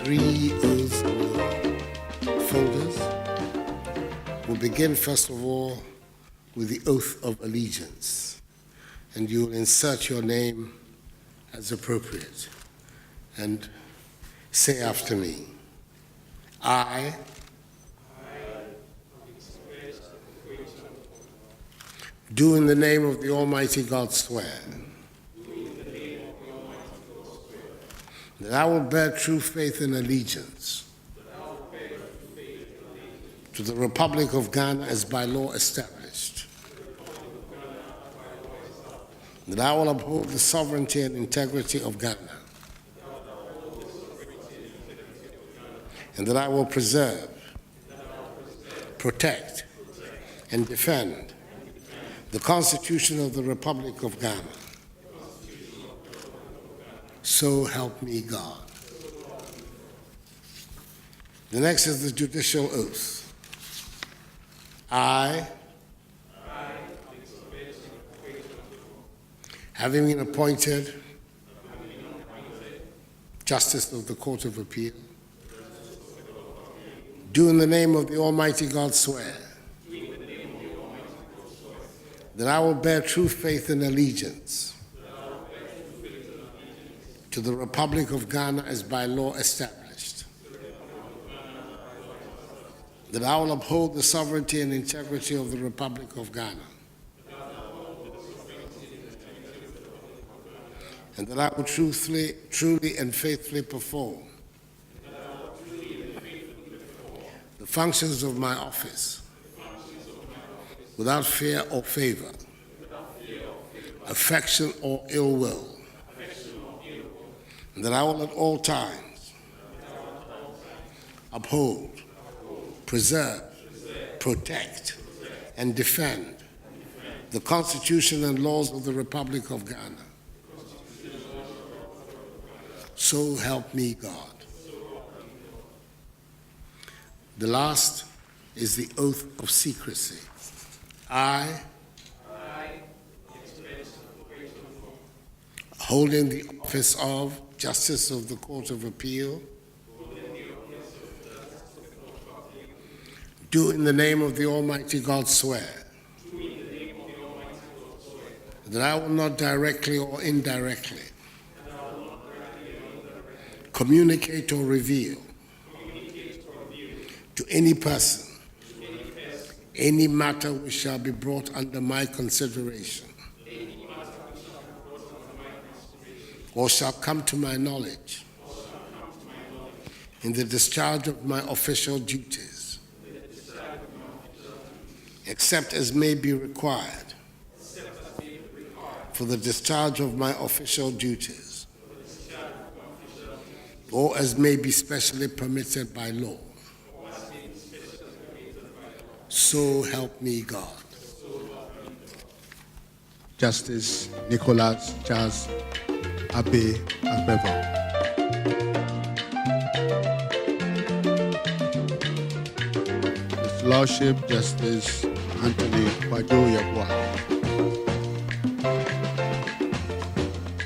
three oaths in your folders. We'll begin, first of all, with the oath of allegiance, and you'll insert your name as appropriate and say after me. I do in the name of the Almighty God swear that I will bear true faith and allegiance to the Republic of Ghana as by law established, that I will uphold the sovereignty and integrity of Ghana, and that I will preserve, protect, and defend the Constitution of the Republic of Ghana. So help me God. The next is the judicial oath. I, having been appointed Justice of the Court of Appeal, do in the name of the Almighty God swear that I will bear true faith and allegiance to the Republic of Ghana as by law established, that I will uphold the sovereignty and integrity of the Republic of Ghana, and that I will truly and faithfully perform the functions of my office without fear or favor, affection or ill will, and that I will at all times uphold, preserve, protect, and defend the Constitution and laws of the Republic of Ghana. So help me God. The last is the oath of secrecy. I, holding the office of Justice of the Court of Appeal, do in the name of the Almighty God swear that I will not directly or indirectly communicate or reveal to any person any matter which shall be brought under my consideration or shall come to my knowledge in the discharge of my official duties, except as may be required for the discharge of my official duties, or as may be specially permitted by law. So help me God. Justice Nicholas Charles Abe Agbeva. His Lordship Justice Anthony Akufo-Addo Yeboah.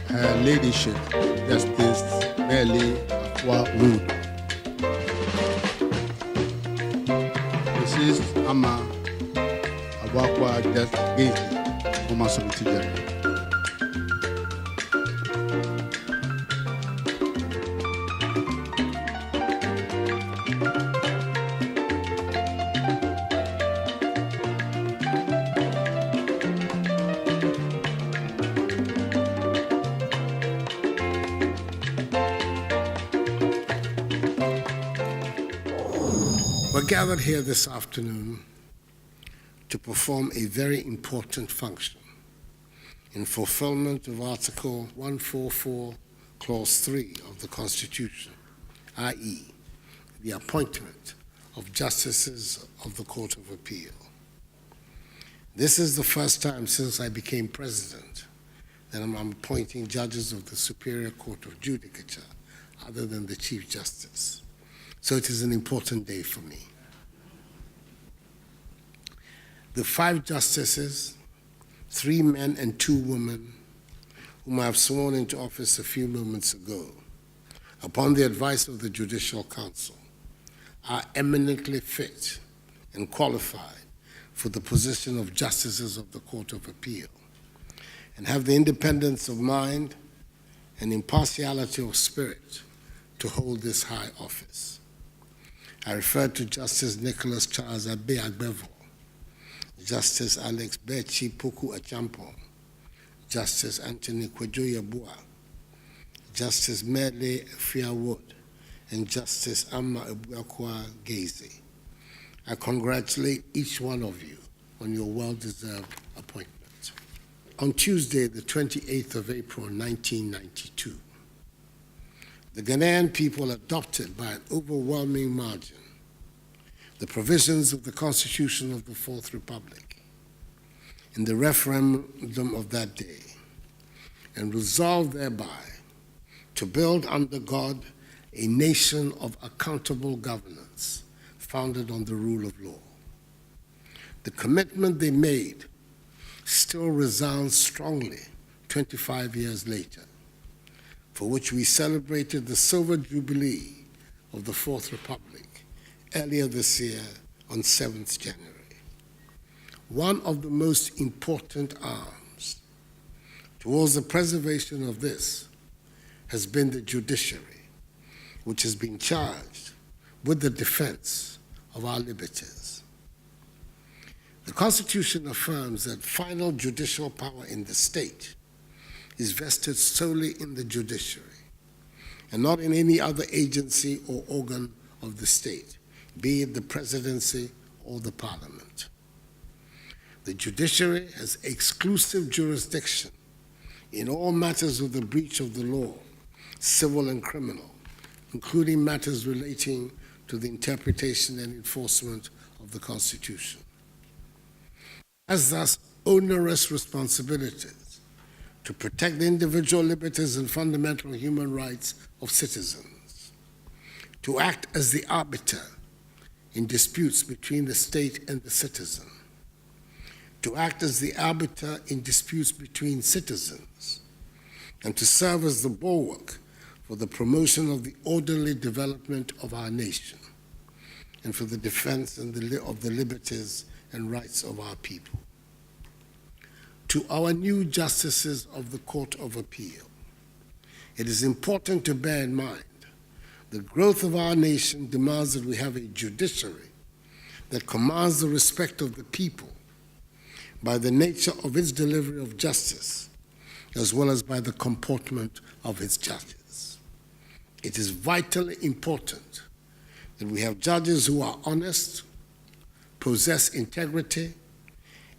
Her Ladyship Justice Mary Afua Wood. Mrs. Ama Abakwa Gazi, former Solicitor General. We're gathered here this afternoon to perform a very important function in fulfillment of Article 144, Clause 3 of the Constitution, i.e., the appointment of justices of the Court of Appeal. This is the first time since I became president that I'm appointing judges of the Superior Court of Judicature other than the Chief Justice. So it is an important day for me. The 5 justices, 3 men and 2 women, whom I have sworn into office a few moments ago, upon the advice of the Judicial Council, are eminently fit and qualified for the position of justices of the Court of Appeal, and have the independence of mind and impartiality of spirit to hold this high office. I refer to Justice Nicholas Charles Abe Agbevo, Justice Alex Bechi Poku Achampo, Justice Anthony Kwejo Yabua, Justice Mele Fiawood, and Justice Amma Ebuakwa Gezi. I congratulate each one of you on your well-deserved appointment. On Tuesday, the 28th of April, 1992, the Ghanaian people adopted by an overwhelming margin the provisions of the Constitution of the Fourth Republic in the referendum of that day, and resolved thereby to build under God a nation of accountable governance founded on the rule of law. The commitment they made still resounds strongly 25 years later, for which we celebrated the Silver Jubilee of the Fourth Republic earlier this year on 7th January. One of the most important arms towards the preservation of this has been the judiciary, which has been charged with the defense of our liberties. The Constitution affirms that final judicial power in the state is vested solely in the judiciary and not in any other agency or organ of the state, be it the presidency or the parliament. The judiciary has exclusive jurisdiction in all matters of the breach of the law, civil and criminal, including matters relating to the interpretation and enforcement of the Constitution. Has thus onerous responsibilities to protect the individual liberties and fundamental human rights of citizens, to act as the arbiter in disputes between the state and the citizen, to act as the arbiter in disputes between citizens, and to serve as the bulwark for the promotion of the orderly development of our nation and for the defense of the liberties and rights of our people. To our new justices of the Court of Appeal, it is important to bear in mind the growth of our nation demands that we have a judiciary that commands the respect of the people by the nature of its delivery of justice, as well as by the comportment of its judges. It is vitally important that we have judges who are honest, possess integrity,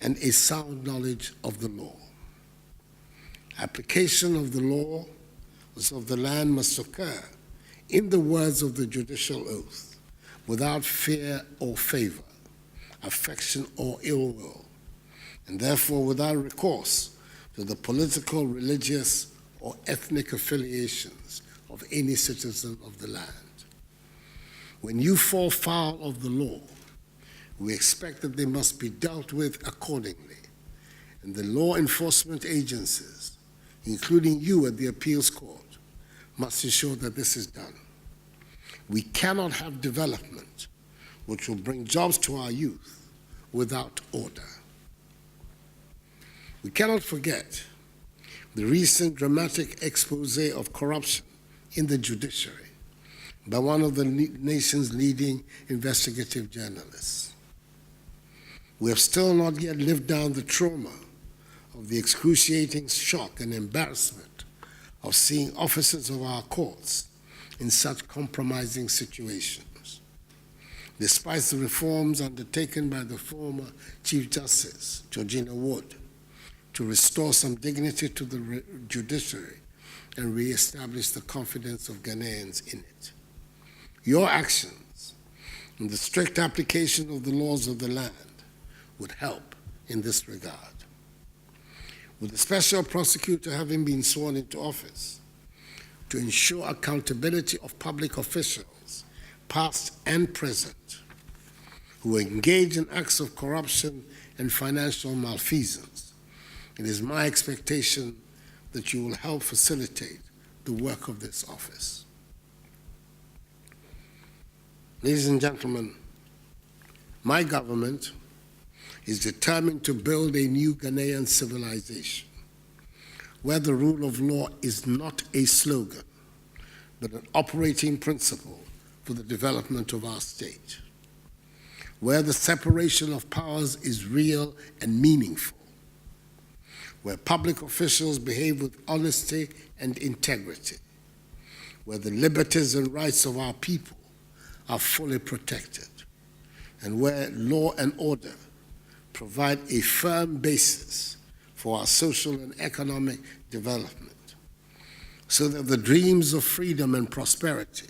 and a sound knowledge of the law. Application of the law of the land must occur, in the words of the judicial oath, without fear or favor, affection or ill will, and therefore without recourse to the political, religious, or ethnic affiliations of any citizen of the land. When you fall foul of the law, we expect that they must be dealt with accordingly, and the law enforcement agencies, including you at the appeals court, must ensure that this is done. We cannot have development which will bring jobs to our youth without order. We cannot forget the recent dramatic expose of corruption in the judiciary by one of the nation's leading investigative journalists. We have still not yet lived down the trauma of the excruciating shock and embarrassment of seeing officers of our courts in such compromising situations. Despite the reforms undertaken by the former Chief Justice, Georgina Wood, to restore some dignity to the judiciary and re-establish the confidence of Ghanaians in it. Your actions and the strict application of the laws of the land would help in this regard. With the special prosecutor having been sworn into office to ensure accountability of public officials, past and present, who engage in acts of corruption and financial malfeasance, it is my expectation that you will help facilitate the work of this office. Ladies and gentlemen, my government is determined to build a new Ghanaian civilization where the rule of law is not a slogan, but an operating principle for the development of our state, where the separation of powers is real and meaningful, where public officials behave with honesty and integrity, where the liberties and rights of our people are fully protected, and where law and order provide a firm basis for our social and economic development, so that the dreams of freedom and prosperity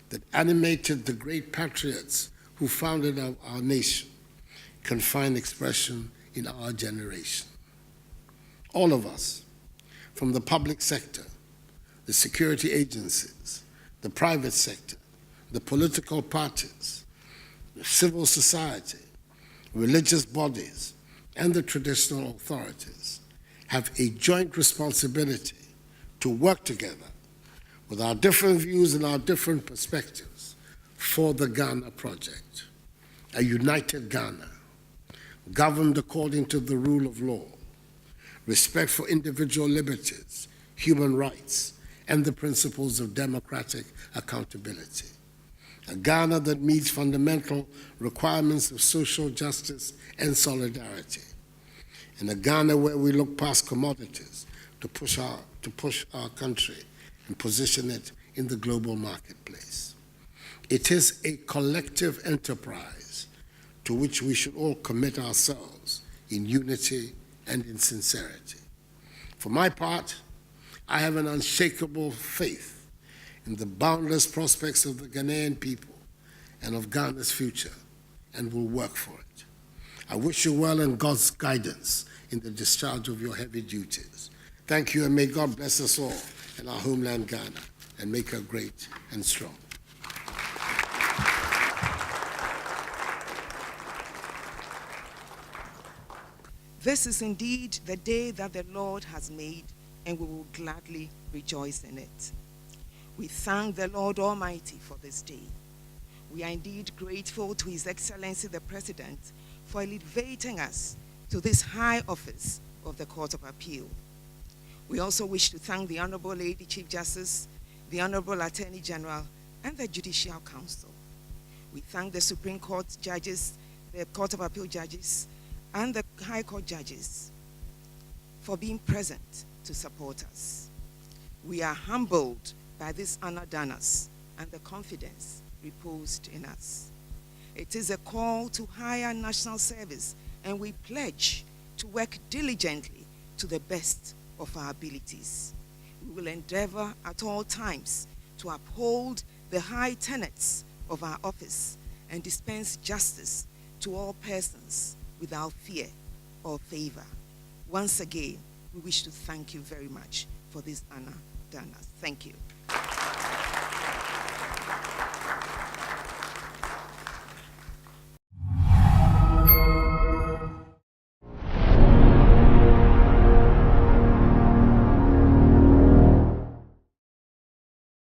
that animated the great patriots who founded our nation can find expression in our generation. All of us, from the public sector, the security agencies, the private sector, the political parties, the civil society, religious bodies, and the traditional authorities, have a joint responsibility to work together with our different views and our different perspectives for the Ghana project, a united Ghana, governed according to the rule of law, respect for individual liberties, human rights, and the principles of democratic accountability. A Ghana that meets fundamental requirements of social justice and solidarity. And a Ghana where we look past commodities to push our country and position it in the global marketplace. It is a collective enterprise to which we should all commit ourselves in unity and in sincerity. For my part, I have an unshakable faith in the boundless prospects of the Ghanaian people and of Ghana's future, and will work for it. I wish you well and God's guidance in the discharge of your heavy duties. Thank you, and may God bless us all in our homeland Ghana and make her great and strong. This is indeed the day that the Lord has made, and we will gladly rejoice in it. We thank the Lord Almighty for this day. We are indeed grateful to His Excellency the President for elevating us to this high office of the Court of Appeal. We also wish to thank the Honorable Lady Chief Justice, the Honorable Attorney General, and the Judicial Council. We thank the Supreme Court judges, the Court of Appeal judges, and the High Court judges for being present to support us. We are humbled by this honor done us and the confidence reposed in us. It is a call to higher national service, and we pledge to work diligently to the best of our abilities. We will endeavor at all times to uphold the high tenets of our office and dispense justice to all persons without fear or favor. Once again, we wish to thank you very much for this honor done us. Thank you.